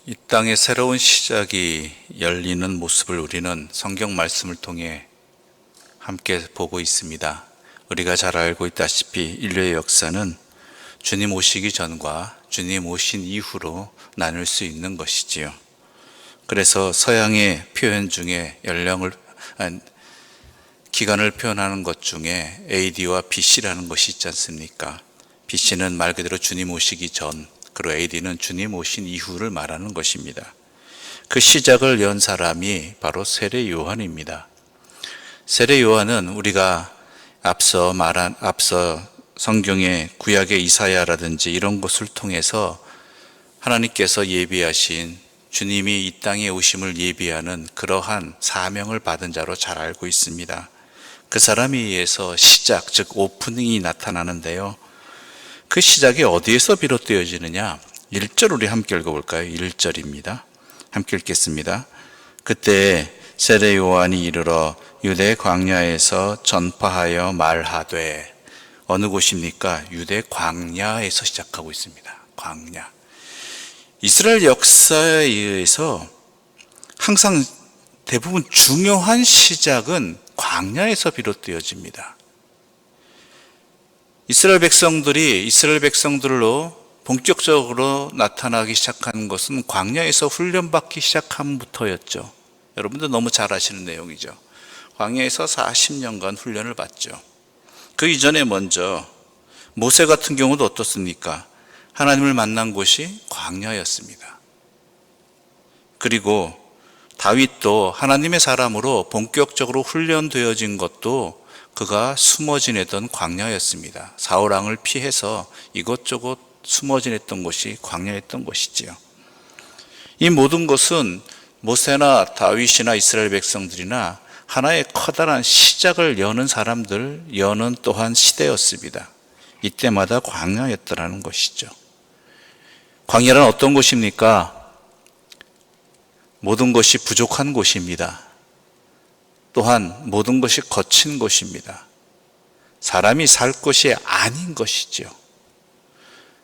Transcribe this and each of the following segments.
이 땅의 새로운 시작이 열리는 모습을 우리는 성경 말씀을 통해 함께 보고 있습니다. 우리가 잘 알고 있다시피 인류의 역사는 주님 오시기 전과 주님 오신 이후로 나눌 수 있는 것이지요. 그래서 서양의 표현 중에 기간을 표현하는 것 중에 AD와 BC라는 것이 있지 않습니까? BC는 말 그대로 주님 오시기 전, 그리고 AD는 주님 오신 이후를 말하는 것입니다. 그 시작을 연 사람이 바로 세례 요한입니다. 세례 요한은 우리가 앞서 성경의 구약의 이사야라든지 이런 것을 통해서 하나님께서 예비하신 주님이 이 땅에 오심을 예비하는 그러한 사명을 받은 자로 잘 알고 있습니다. 그 사람에 의해서 시작, 즉 오프닝이 나타나는데요. 그 시작이 어디에서 비롯되어지느냐? 1절 우리 함께 읽어볼까요? 1절입니다. 함께 읽겠습니다. 그때 세례 요한이 이르러 유대 광야에서 전파하여 말하되, 어느 곳입니까? 유대 광야에서 시작하고 있습니다. 광야. 이스라엘 역사에 의해서 항상 대부분 중요한 시작은 광야에서 비롯되어집니다. 이스라엘 백성들로 본격적으로 나타나기 시작한 것은 광야에서 훈련받기 시작함부터였죠. 여러분들 너무 잘 아시는 내용이죠. 광야에서 40년간 훈련을 받죠. 그 이전에 먼저 모세 같은 경우도 어떻습니까? 하나님을 만난 곳이 광야였습니다. 그리고 다윗도 하나님의 사람으로 본격적으로 훈련되어진 것도 그가 숨어 지내던 광야였습니다. 사울 왕을 피해서 이것저것 숨어 지냈던 곳이 광야였던 것이지요. 이 모든 것은 모세나 다윗이나 이스라엘 백성들이나 하나의 커다란 시작을 여는 사람들, 여는 또한 시대였습니다. 이때마다 광야였더라는 것이죠. 광야는 어떤 곳입니까? 모든 것이 부족한 곳입니다. 또한 모든 것이 거친 곳입니다. 사람이 살 곳이 아닌 것이지요.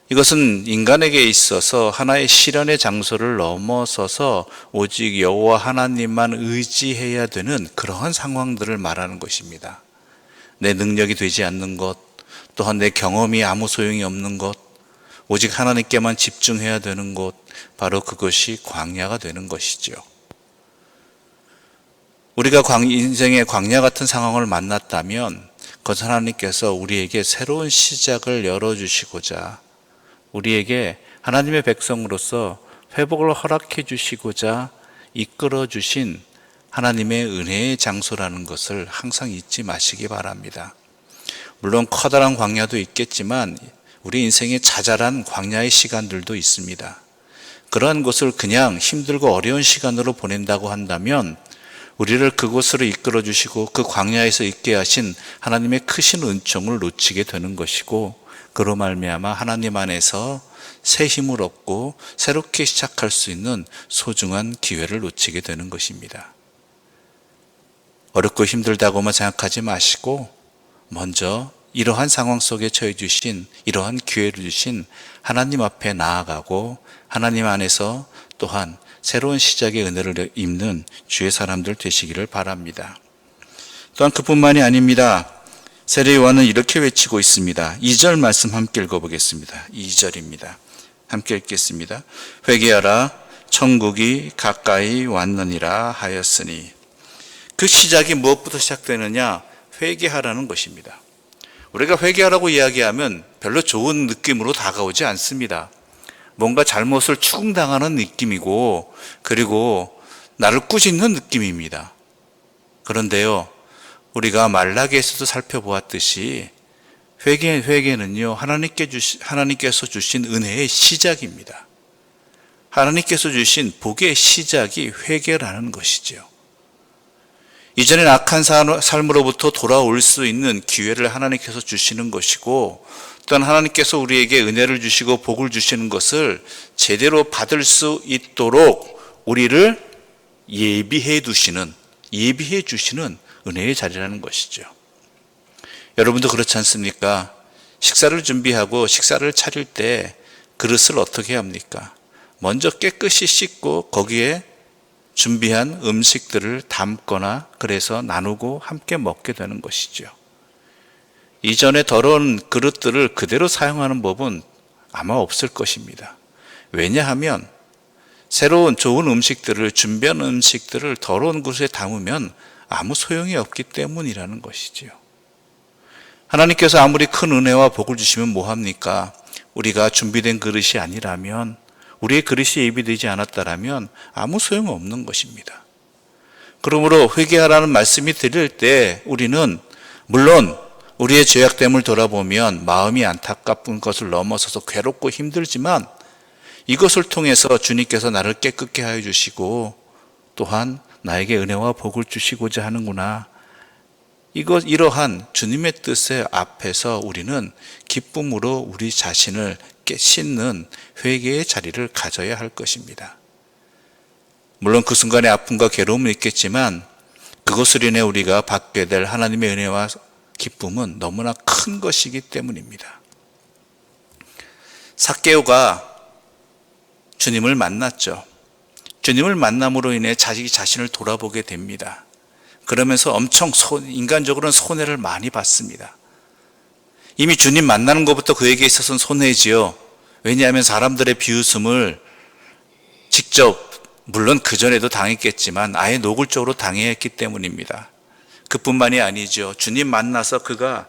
이것은 인간에게 있어서 하나의 실현의 장소를 넘어서서 오직 여호와 하나님만 의지해야 되는 그러한 상황들을 말하는 것입니다. 내 능력이 되지 않는 것, 또한 내 경험이 아무 소용이 없는 것, 오직 하나님께만 집중해야 되는 곳, 바로 그것이 광야가 되는 것이죠. 우리가 인생의 광야 같은 상황을 만났다면 그것은 하나님께서 우리에게 새로운 시작을 열어주시고자, 우리에게 하나님의 백성으로서 회복을 허락해 주시고자 이끌어 주신 하나님의 은혜의 장소라는 것을 항상 잊지 마시기 바랍니다. 물론 커다란 광야도 있겠지만 우리 인생에 자잘한 광야의 시간들도 있습니다. 그러한 것을 그냥 힘들고 어려운 시간으로 보낸다고 한다면 우리를 그곳으로 이끌어 주시고 그 광야에서 있게 하신 하나님의 크신 은총을 놓치게 되는 것이고, 그로 말미암아 하나님 안에서 새 힘을 얻고 새롭게 시작할 수 있는 소중한 기회를 놓치게 되는 것입니다. 어렵고 힘들다고만 생각하지 마시고 먼저 이러한 상황 속에 처해 주신, 이러한 기회를 주신 하나님 앞에 나아가고 하나님 안에서 또한 새로운 시작의 은혜를 입는 주의 사람들 되시기를 바랍니다. 또한 그뿐만이 아닙니다. 세례 요한은 이렇게 외치고 있습니다. 2절 말씀 함께 읽어보겠습니다. 2절입니다. 함께 읽겠습니다. 회개하라, 천국이 가까이 왔느니라 하였으니. 그 시작이 무엇부터 시작되느냐? 회개하라는 것입니다. 우리가 회개하라고 이야기하면 별로 좋은 느낌으로 다가오지 않습니다. 뭔가 잘못을 추궁당하는 느낌이고, 그리고 나를 꾸짖는 느낌입니다. 그런데요, 우리가 말라기에서도 살펴보았듯이 회개는요, 하나님께서 주신 은혜의 시작입니다. 하나님께서 주신 복의 시작이 회개라는 것이죠. 이전엔 악한 삶으로부터 돌아올 수 있는 기회를 하나님께서 주시는 것이고, 또한 하나님께서 우리에게 은혜를 주시고 복을 주시는 것을 제대로 받을 수 있도록 우리를 예비해 주시는 은혜의 자리라는 것이죠. 여러분도 그렇지 않습니까? 식사를 준비하고 식사를 차릴 때 그릇을 어떻게 합니까? 먼저 깨끗이 씻고 거기에 준비한 음식들을 담거나 그래서 나누고 함께 먹게 되는 것이죠. 이전에 더러운 그릇들을 그대로 사용하는 법은 아마 없을 것입니다. 왜냐하면 새로운 좋은 음식들을, 준비한 음식들을 더러운 그릇에 담으면 아무 소용이 없기 때문이라는 것이지요. 하나님께서 아무리 큰 은혜와 복을 주시면 뭐합니까? 우리가 준비된 그릇이 아니라면, 우리의 그릇이 예비되지 않았다라면 아무 소용없는 것입니다. 그러므로 회개하라는 말씀이 들릴 때 우리는 물론 우리의 죄악됨을 돌아보면 마음이 안타까운 것을 넘어서서 괴롭고 힘들지만 이것을 통해서 주님께서 나를 깨끗게 하여 주시고 또한 나에게 은혜와 복을 주시고자 하는구나. 이러한 주님의 뜻의 앞에서 우리는 기쁨으로 우리 자신을 씻는 회개의 자리를 가져야 할 것입니다. 물론 그 순간에 아픔과 괴로움은 있겠지만 그것을 인해 우리가 받게 될 하나님의 은혜와 기쁨은 너무나 큰 것이기 때문입니다. 삭개오가 주님을 만났죠. 주님을 만남으로 인해 자기 자신을 돌아보게 됩니다. 그러면서 엄청 인간적으로는 손해를 많이 받습니다. 이미 주님 만나는 것부터 그에게 있어서는 손해지요. 왜냐하면 사람들의 비웃음을 직접, 물론 그전에도 당했겠지만 아예 노골적으로 당해야 했기 때문입니다. 그뿐만이 아니죠. 주님 만나서 그가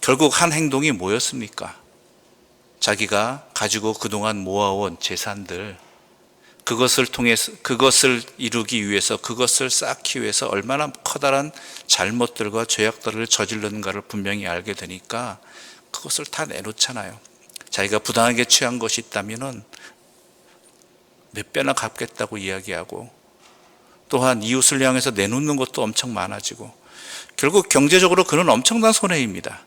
결국 한 행동이 뭐였습니까? 자기가 가지고 그동안 모아온 재산들, 그것을 이루기 위해서, 그것을 쌓기 위해서 얼마나 커다란 잘못들과 죄악들을 저질렀는가를 분명히 알게 되니까 그것을 다 내놓잖아요. 자기가 부당하게 취한 것이 있다면은 몇 배나 갚겠다고 이야기하고, 또한 이웃을 향해서 내놓는 것도 엄청 많아지고, 결국 경제적으로 그는 엄청난 손해입니다.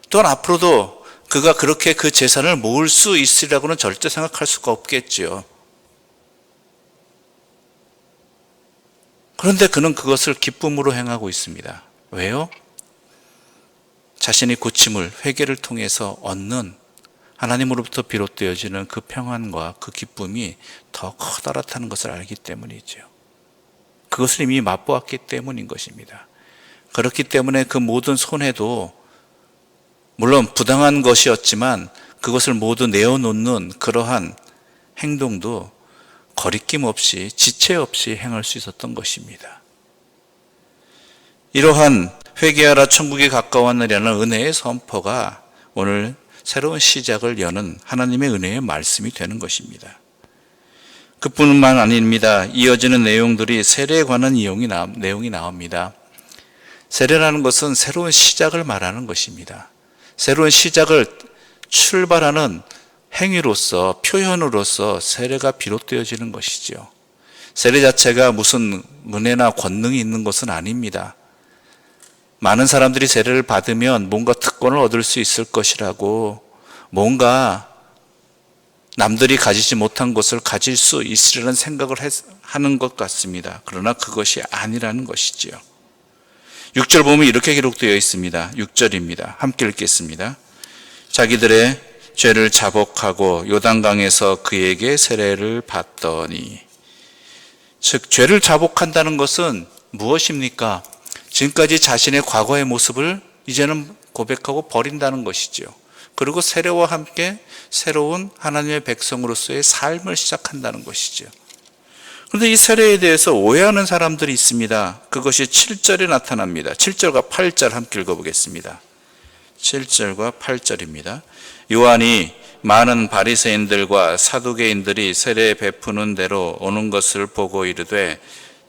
또한 앞으로도 그가 그렇게 그 재산을 모을 수 있으리라고는 절대 생각할 수가 없겠지요. 그런데 그는 그것을 기쁨으로 행하고 있습니다. 왜요? 자신이 고침을, 회개를 통해서 얻는 하나님으로부터 비롯되어지는 그 평안과 그 기쁨이 더 커다랗다는 것을 알기 때문이죠. 그것을 이미 맛보았기 때문인 것입니다. 그렇기 때문에 그 모든 손해도 물론 부당한 것이었지만 그것을 모두 내어놓는 그러한 행동도 거리낌 없이, 지체 없이 행할 수 있었던 것입니다. 이러한 회개하라 천국이 가까웠느냐는 은혜의 선포가 오늘 새로운 시작을 여는 하나님의 은혜의 말씀이 되는 것입니다. 그뿐만 아닙니다. 이어지는 내용들이 세례에 관한 내용이 나옵니다. 세례라는 것은 새로운 시작을 말하는 것입니다. 새로운 시작을 출발하는 행위로서, 표현으로서 세례가 비롯되어지는 것이죠. 세례 자체가 무슨 은혜나 권능이 있는 것은 아닙니다. 많은 사람들이 세례를 받으면 뭔가 특권을 얻을 수 있을 것이라고, 뭔가 남들이 가지지 못한 것을 가질 수 있으려는 생각을 하는 것 같습니다. 그러나 그것이 아니라는 것이지요. 6절 보면 이렇게 기록되어 있습니다. 6절입니다. 함께 읽겠습니다. 자기들의 죄를 자복하고 요단강에서 그에게 세례를 받더니. 즉 죄를 자복한다는 것은 무엇입니까? 지금까지 자신의 과거의 모습을 이제는 고백하고 버린다는 것이죠. 그리고 세례와 함께 새로운 하나님의 백성으로서의 삶을 시작한다는 것이죠. 그런데 이 세례에 대해서 오해하는 사람들이 있습니다. 그것이 7절에 나타납니다. 7절과 8절 함께 읽어보겠습니다. 7절과 8절입니다. 요한이 많은 바리새인들과 사두개인들이 세례 베푸는 대로 오는 것을 보고 이르되,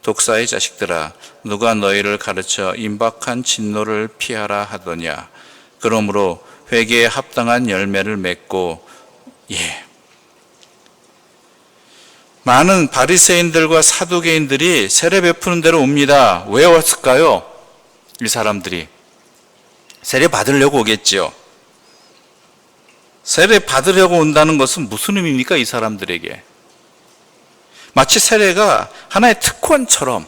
독사의 자식들아, 누가 너희를 가르쳐 임박한 진노를 피하라 하더냐. 그러므로 회개에 합당한 열매를 맺고. 많은 바리새인들과 사두개인들이 세례 베푸는 대로 옵니다. 왜 왔을까요? 이 사람들이 세례 받으려고 오겠지요. 세례 받으려고 온다는 것은 무슨 의미입니까? 이 사람들에게 마치 세례가 하나의 특권처럼,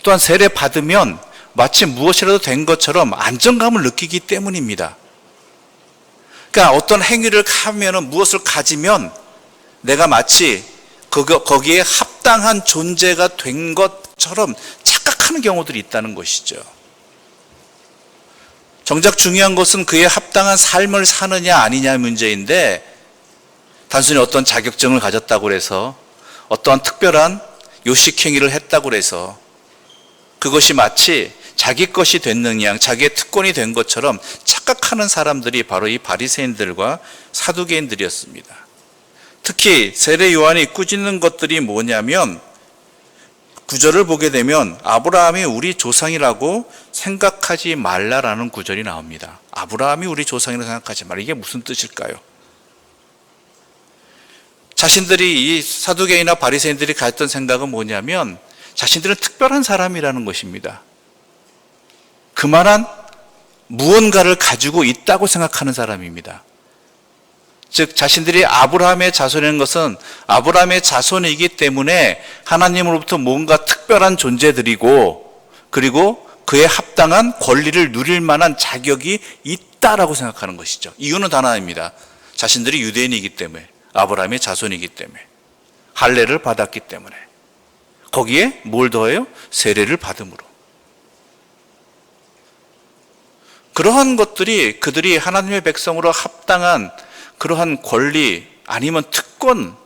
또한 세례 받으면 마치 무엇이라도 된 것처럼 안정감을 느끼기 때문입니다. 그러니까 어떤 행위를 하면, 무엇을 가지면 내가 마치 거기에 합당한 존재가 된 것처럼 착각하는 경우들이 있다는 것이죠. 정작 중요한 것은 그에 합당한 삶을 사느냐 아니냐 문제인데, 단순히 어떤 자격증을 가졌다고 해서 어떠한 특별한 요식행위를 했다고 해서 그것이 마치 자기 것이 됐는 양, 자기의 특권이 된 것처럼 착각하는 사람들이 바로 이 바리새인들과 사두개인들이었습니다. 특히 세례 요한이 꾸짖는 것들이 뭐냐면, 구절을 보게 되면 아브라함이 우리 조상이라고 생각하지 말라라는 구절이 나옵니다. 아브라함이 우리 조상이라고 생각하지 말라. 이게 무슨 뜻일까요? 자신들이, 이 사두개인이나 바리새인들이 가졌던 생각은 뭐냐면, 자신들은 특별한 사람이라는 것입니다. 그만한 무언가를 가지고 있다고 생각하는 사람입니다. 즉 자신들이 아브라함의 자손인 것은 아브라함의 자손이기 때문에 하나님으로부터 뭔가 특별한 존재들이고, 그리고 그에 합당한 권리를 누릴 만한 자격이 있다라고 생각하는 것이죠. 이유는 단 하나입니다. 자신들이 유대인이기 때문에, 아브라함의 자손이기 때문에, 할례를 받았기 때문에. 거기에 뭘 더해요? 세례를 받음으로. 그러한 것들이 그들이 하나님의 백성으로 합당한 그러한 권리 아니면 특권,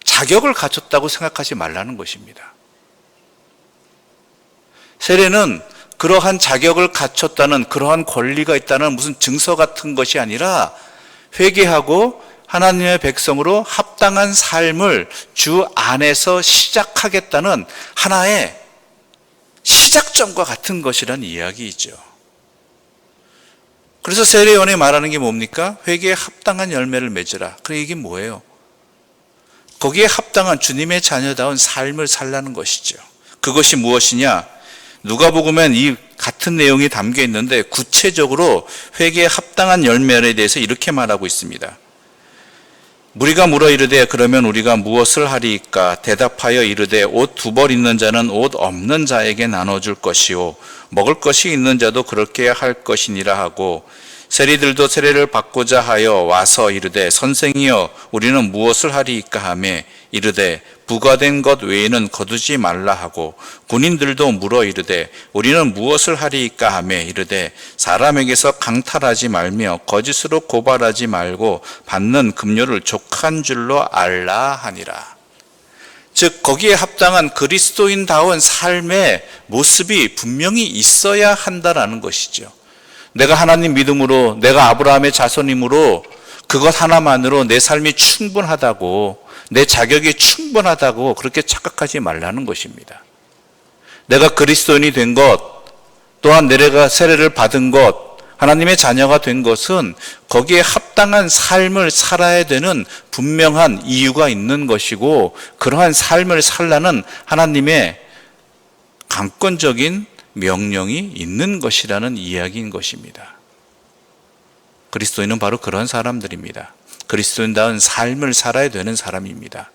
자격을 갖췄다고 생각하지 말라는 것입니다. 세례는 그러한 자격을 갖췄다는, 그러한 권리가 있다는 무슨 증서 같은 것이 아니라, 회개하고 하나님의 백성으로 합당한 삶을 주 안에서 시작하겠다는 하나의 시작점과 같은 것이라는 이야기이죠. 그래서 세례요한이 말하는 게 뭡니까? 회개에 합당한 열매를 맺으라. 그래, 이게 뭐예요? 거기에 합당한 주님의 자녀다운 삶을 살라는 것이죠. 그것이 무엇이냐? 누가복음엔 이 같은 내용이 담겨 있는데, 구체적으로 회개에 합당한 열매에 대해서 이렇게 말하고 있습니다. 무리가 물어 이르되 그러면 우리가 무엇을 하리이까? 대답하여 이르되 옷 2벌 있는 자는 옷 없는 자에게 나눠줄 것이요 먹을 것이 있는 자도 그렇게 할 것이니라 하고, 세리들도 세례를 받고자 하여 와서 이르되 선생이여 우리는 무엇을 하리이까 하매 이르되 부과된 것 외에는 거두지 말라 하고, 군인들도 물어 이르되 우리는 무엇을 하리이까 하매 이르되 사람에게서 강탈하지 말며 거짓으로 고발하지 말고 받는 급료를 족한 줄로 알라 하니라. 즉 거기에 합당한 그리스도인다운 삶의 모습이 분명히 있어야 한다라는 것이죠. 내가 하나님 믿음으로, 내가 아브라함의 자손이므로 그것 하나만으로 내 삶이 충분하다고, 내 자격이 충분하다고 그렇게 착각하지 말라는 것입니다. 내가 그리스도인이 된 것, 또한 내가 세례를 받은 것, 하나님의 자녀가 된 것은 거기에 합당한 삶을 살아야 되는 분명한 이유가 있는 것이고, 그러한 삶을 살라는 하나님의 강권적인 명령이 있는 것이라는 이야기인 것입니다. 그리스도인은 바로 그런 사람들입니다. 그리스도인다운 삶을 살아야 되는 사람입니다.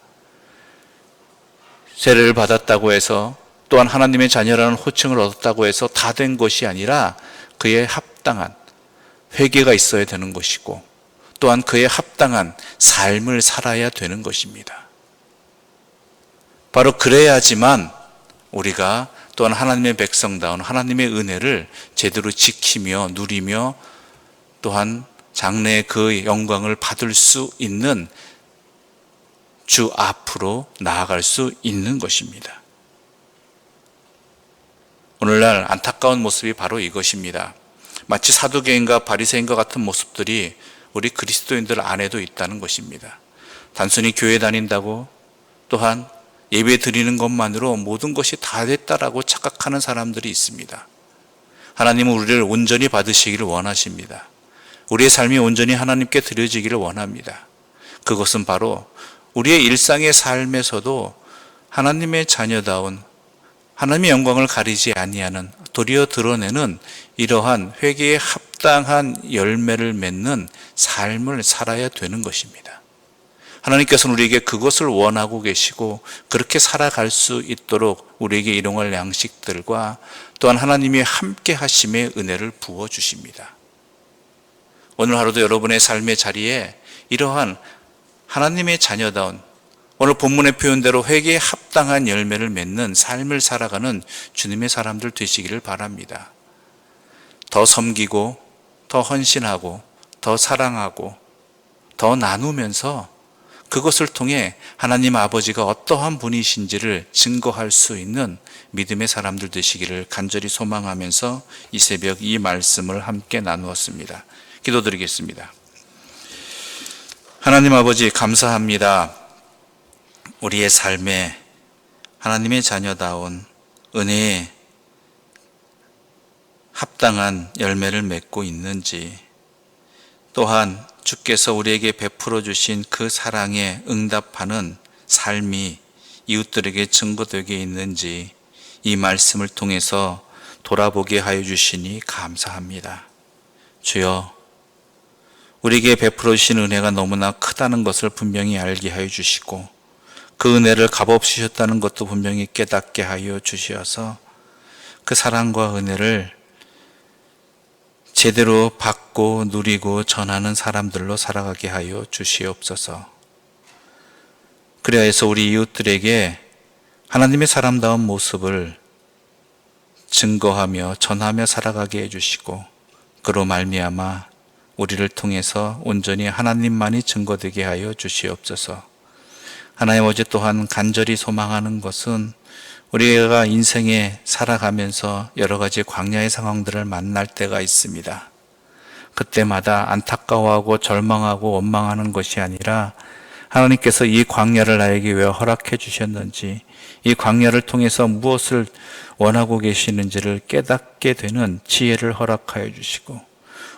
세례를 받았다고 해서, 또한 하나님의 자녀라는 호칭을 얻었다고 해서 다 된 것이 아니라 그에 합당한 회개가 있어야 되는 것이고, 또한 그에 합당한 삶을 살아야 되는 것입니다. 바로 그래야지만 우리가 또한 하나님의 백성다운 하나님의 은혜를 제대로 지키며 누리며, 또한 장래의 그 영광을 받을 수 있는 주 앞으로 나아갈 수 있는 것입니다. 오늘날 안타까운 모습이 바로 이것입니다. 마치 사두개인과 바리새인과 같은 모습들이 우리 그리스도인들 안에도 있다는 것입니다. 단순히 교회 다닌다고, 또한 예배 드리는 것만으로 모든 것이 다 됐다라고 착각하는 사람들이 있습니다. 하나님은 우리를 온전히 받으시기를 원하십니다. 우리의 삶이 온전히 하나님께 드려지기를 원합니다. 그것은 바로 우리의 일상의 삶에서도 하나님의 자녀다운, 하나님의 영광을 가리지 아니하는, 도리어 드러내는 이러한 회개에 합당한 열매를 맺는 삶을 살아야 되는 것입니다. 하나님께서는 우리에게 그것을 원하고 계시고, 그렇게 살아갈 수 있도록 우리에게 일용할 양식들과 또한 하나님이 함께 하심의 은혜를 부어주십니다. 오늘 하루도 여러분의 삶의 자리에 이러한 하나님의 자녀다운, 오늘 본문의 표현대로 회개에 합당한 열매를 맺는 삶을 살아가는 주님의 사람들 되시기를 바랍니다. 더 섬기고, 더 헌신하고, 더 사랑하고, 더 나누면서 그것을 통해 하나님 아버지가 어떠한 분이신지를 증거할 수 있는 믿음의 사람들 되시기를 간절히 소망하면서 이 새벽 이 말씀을 함께 나누었습니다. 기도드리겠습니다. 하나님 아버지 감사합니다. 우리의 삶에 하나님의 자녀다운 은혜에 합당한 열매를 맺고 있는지, 또한 주께서 우리에게 베풀어 주신 그 사랑에 응답하는 삶이 이웃들에게 증거되게 있는지 이 말씀을 통해서 돌아보게 하여 주시니 감사합니다. 주여, 우리에게 베풀어 주신 은혜가 너무나 크다는 것을 분명히 알게 하여 주시고, 그 은혜를 값없이 주셨다는 것도 분명히 깨닫게 하여 주시어서 그 사랑과 은혜를 제대로 받고 누리고 전하는 사람들로 살아가게 하여 주시옵소서. 그래야 해서 우리 이웃들에게 하나님의 사람다운 모습을 증거하며 전하며 살아가게 해주시고, 그로 말미암아 우리를 통해서 온전히 하나님만이 증거되게 하여 주시옵소서. 하나님 아버지, 또한 간절히 소망하는 것은 우리가 인생에 살아가면서 여러 가지 광야의 상황들을 만날 때가 있습니다. 그때마다 안타까워하고 절망하고 원망하는 것이 아니라 하나님께서 이 광야를 나에게 왜 허락해 주셨는지, 이 광야를 통해서 무엇을 원하고 계시는지를 깨닫게 되는 지혜를 허락하여 주시고,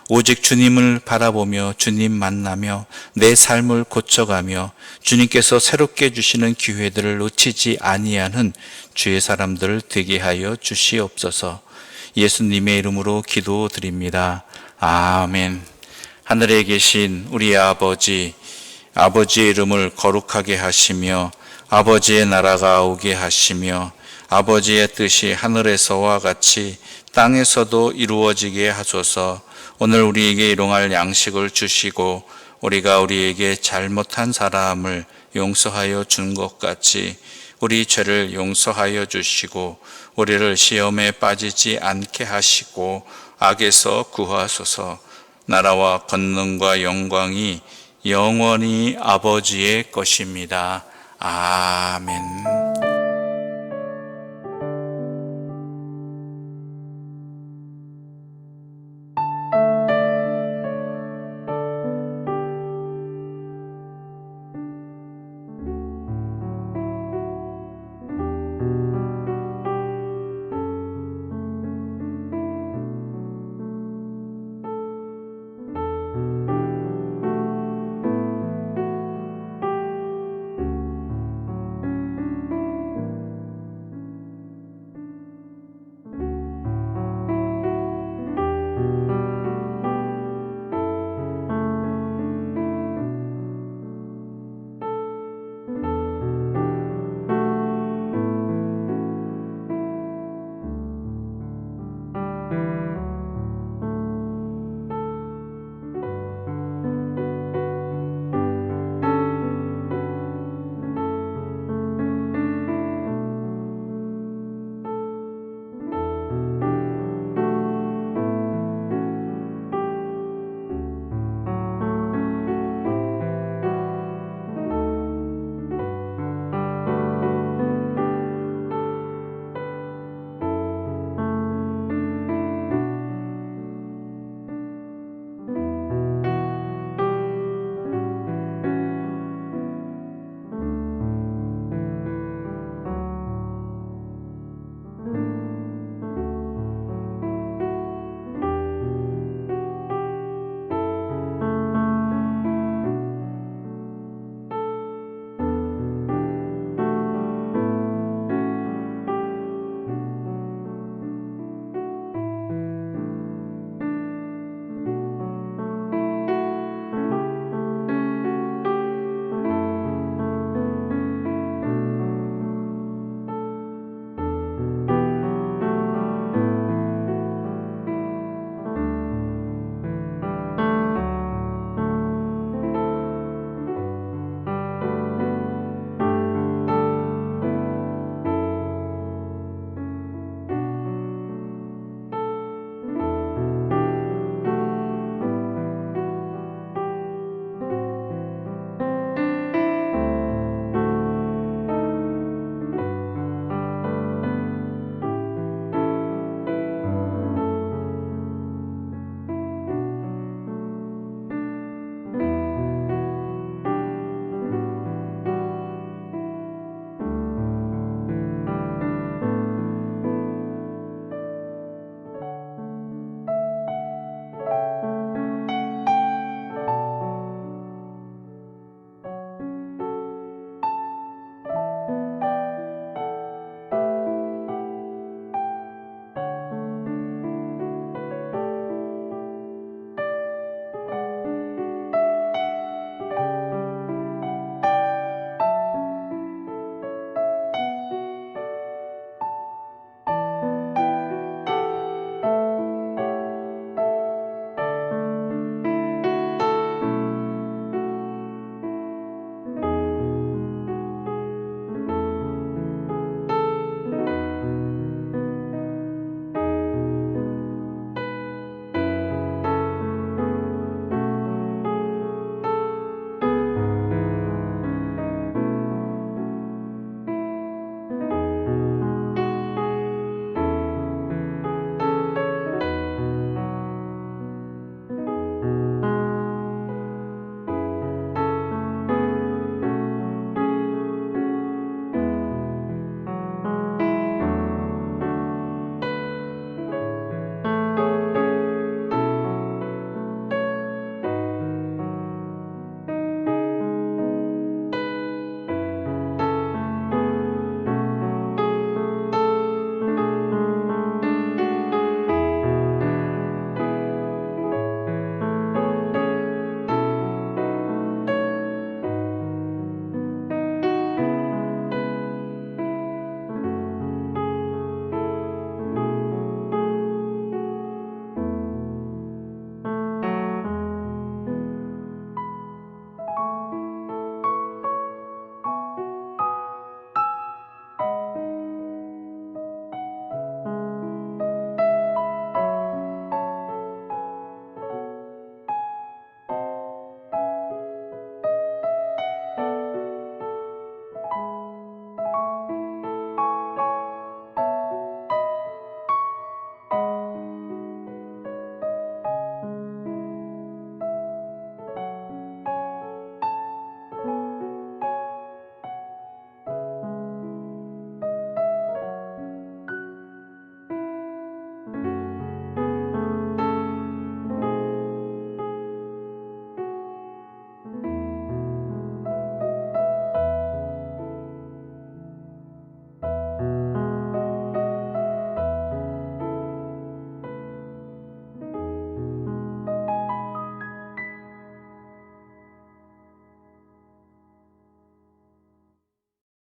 오직 주님을 바라보며 주님 만나며 내 삶을 고쳐가며 주님께서 새롭게 주시는 기회들을 놓치지 아니하는 주의 사람들 되게 하여 주시옵소서. 예수님의 이름으로 기도드립니다. 아멘. 하늘에 계신 우리 아버지의 이름을 거룩하게 하시며 아버지의 나라가 오게 하시며 아버지의 뜻이 하늘에서와 같이 땅에서도 이루어지게 하소서. 오늘 우리에게 일용할 양식을 주시고 우리가 우리에게 잘못한 사람을 용서하여 준 것 같이 우리 죄를 용서하여 주시고 우리를 시험에 빠지지 않게 하시고 악에서 구하소서. 나라와 권능과 영광이 영원히 아버지의 것입니다. 아멘.